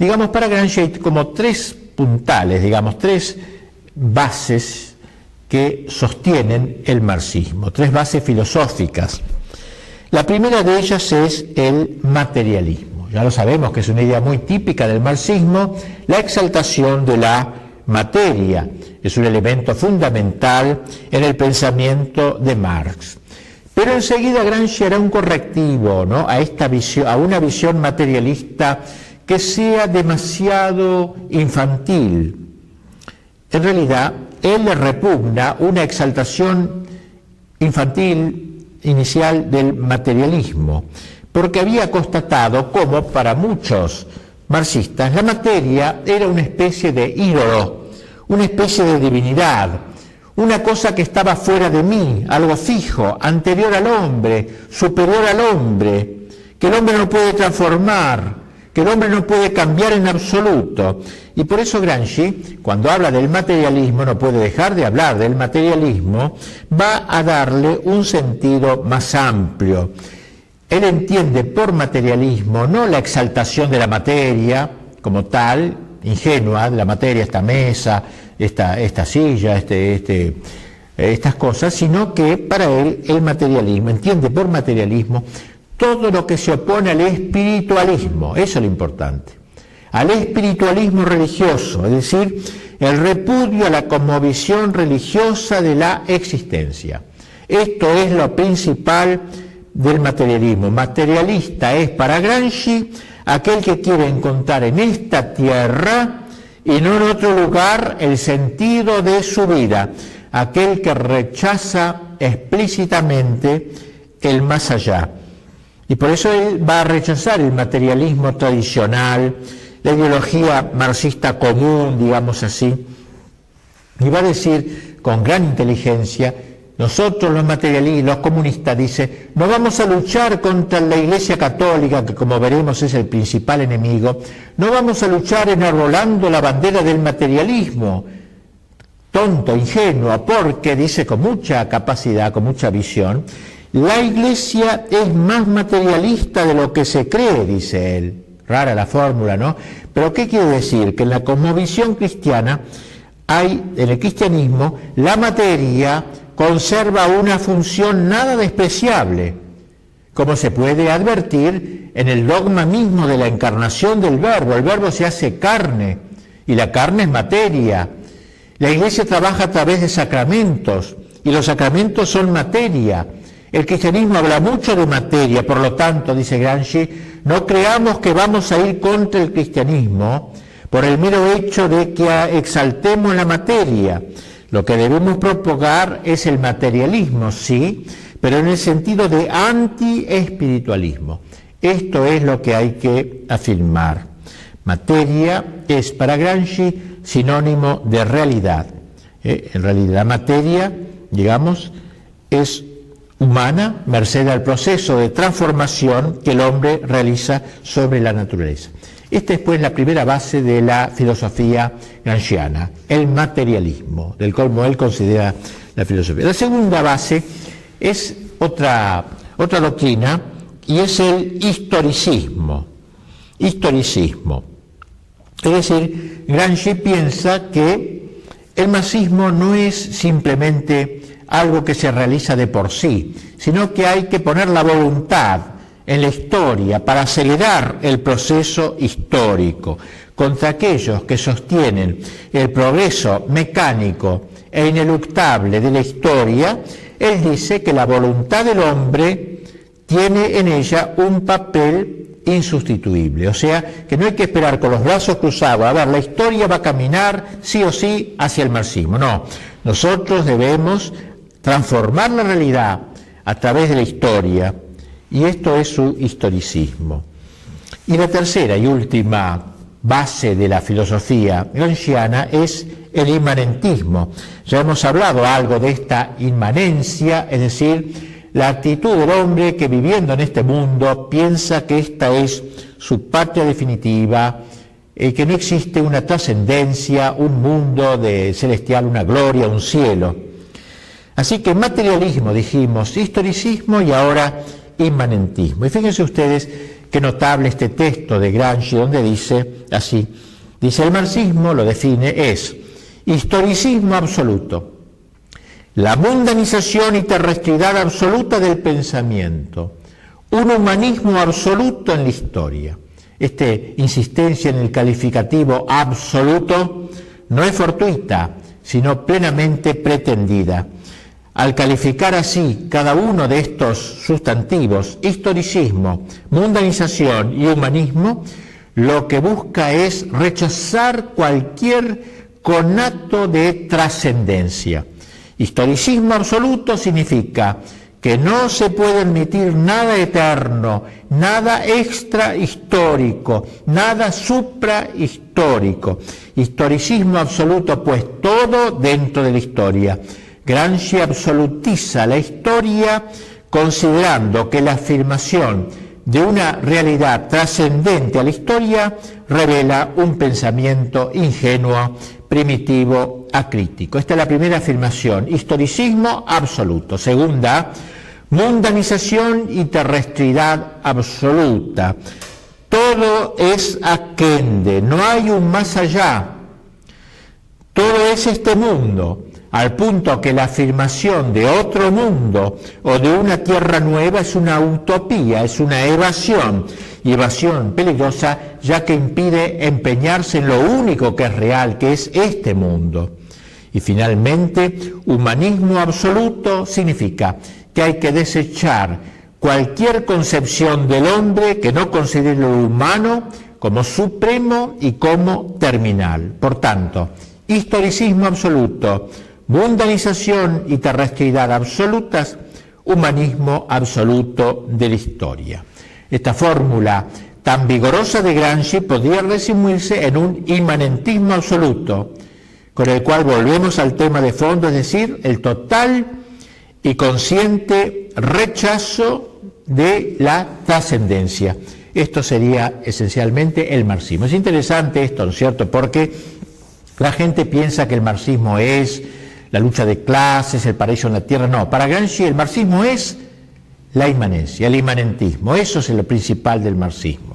Digamos, para Gramsci hay como tres puntales, digamos, tres bases que sostienen el marxismo, tres bases filosóficas. La primera de ellas es el materialismo. Ya lo sabemos que es una idea muy típica del marxismo, la exaltación de la materia. Es un elemento fundamental en el pensamiento de Marx. Pero enseguida Gramsci hará un correctivo, ¿no?, a esta visión, a una visión materialista que sea demasiado infantil. En realidad, él le repugna una exaltación infantil inicial del materialismo, porque había constatado cómo para muchos marxistas la materia era una especie de ídolo, una especie de divinidad, una cosa que estaba fuera de mí, algo fijo, anterior al hombre, superior al hombre, que el hombre no puede transformar, que el hombre no puede cambiar en absoluto. Y por eso Gramsci, cuando habla del materialismo, no puede dejar de hablar del materialismo, va a darle un sentido más amplio. Él entiende por materialismo no la exaltación de la materia como tal, ingenua, de la materia, esta mesa, esta silla, estas cosas, sino que para él el materialismo, entiende por materialismo todo lo que se opone al espiritualismo, eso es lo importante, al espiritualismo religioso, es decir, el repudio a la cosmovisión religiosa de la existencia. Esto es lo principal del materialismo. Materialista es para Gramsci aquel que quiere encontrar en esta tierra y no en otro lugar el sentido de su vida, aquel que rechaza explícitamente el más allá. Y por eso él va a rechazar el materialismo tradicional, la ideología marxista común, digamos así, y va a decir con gran inteligencia: nosotros los materialistas, los comunistas, dice, no vamos a luchar contra la Iglesia Católica, que como veremos es el principal enemigo, no vamos a luchar enarbolando la bandera del materialismo, tonto, ingenuo, porque, dice con mucha capacidad, con mucha visión, la Iglesia es más materialista de lo que se cree, dice él. Rara la fórmula, ¿no? Pero ¿qué quiere decir? Que en la cosmovisión cristiana hay, en el cristianismo, la materia conserva una función nada despreciable, como se puede advertir en el dogma mismo de la encarnación del Verbo. El Verbo se hace carne y la carne es materia. La Iglesia trabaja a través de sacramentos y los sacramentos son materia. El cristianismo habla mucho de materia, por lo tanto, dice Gramsci, no creamos que vamos a ir contra el cristianismo por el mero hecho de que exaltemos la materia. Lo que debemos propagar es el materialismo, sí, pero en el sentido de anti-espiritualismo. Esto es lo que hay que afirmar. Materia es para Gramsci sinónimo de realidad. En realidad la materia, digamos, es humana, merced al proceso de transformación que el hombre realiza sobre la naturaleza. Esta es pues la primera base de la filosofía gramsciana, el materialismo, del cual él considera la filosofía. La segunda base es otra doctrina, y es el historicismo. Historicismo. Es decir, Gramsci piensa que el marxismo no es simplemente algo que se realiza de por sí, sino que hay que poner la voluntad en la historia para acelerar el proceso histórico. Contra aquellos que sostienen el progreso mecánico e ineluctable de la historia, él dice que la voluntad del hombre tiene en ella un papel insustituible, o sea, que no hay que esperar con los brazos cruzados, a ver, la historia va a caminar sí o sí hacia el marxismo. No, nosotros debemos transformar la realidad a través de la historia, y esto es su historicismo. Y la tercera y última base de la filosofía gramsciana es el inmanentismo. Ya hemos hablado algo de esta inmanencia, es decir, la actitud del hombre que viviendo en este mundo piensa que esta es su patria definitiva, que no existe una trascendencia, un mundo celestial, una gloria, un cielo. Así que materialismo, dijimos, historicismo y ahora inmanentismo. Y fíjense ustedes Qué notable este texto de Gramsci donde dice así, dice: el marxismo, lo define, es historicismo absoluto, la mundanización y terrestridad absoluta del pensamiento, un humanismo absoluto en la historia. Esta insistencia en el calificativo absoluto no es fortuita, sino plenamente pretendida. Al calificar así cada uno de estos sustantivos, historicismo, mundanización y humanismo, lo que busca es rechazar cualquier conato de trascendencia. Historicismo absoluto significa que no se puede admitir nada eterno, nada extrahistórico, nada suprahistórico. Historicismo absoluto, pues todo dentro de la historia. Gramsci absolutiza la historia considerando que la afirmación de una realidad trascendente a la historia revela un pensamiento ingenuo, primitivo, acrítico. Esta es la primera afirmación, historicismo absoluto. Segunda, mundanización y terrestridad absoluta. Todo es aquende, no hay un más allá. Todo es este mundo, al punto que la afirmación de otro mundo o de una tierra nueva es una utopía, es una evasión, y evasión peligrosa ya que impide empeñarse en lo único que es real, que es este mundo. Y finalmente, humanismo absoluto significa que hay que desechar cualquier concepción del hombre que no considere lo humano como supremo y como terminal. Por tanto, historicismo absoluto, mundanización y terrestridad absolutas, humanismo absoluto de la historia. Esta fórmula tan vigorosa de Gramsci podría resumirse en un inmanentismo absoluto, con el cual volvemos al tema de fondo, es decir, el total y consciente rechazo de la trascendencia. Esto sería esencialmente el marxismo. Es interesante esto, ¿no es cierto?, porque la gente piensa que el marxismo es la lucha de clases, el paraíso en la tierra. No, para Gramsci el marxismo es la inmanencia, el inmanentismo. Eso es lo principal del marxismo.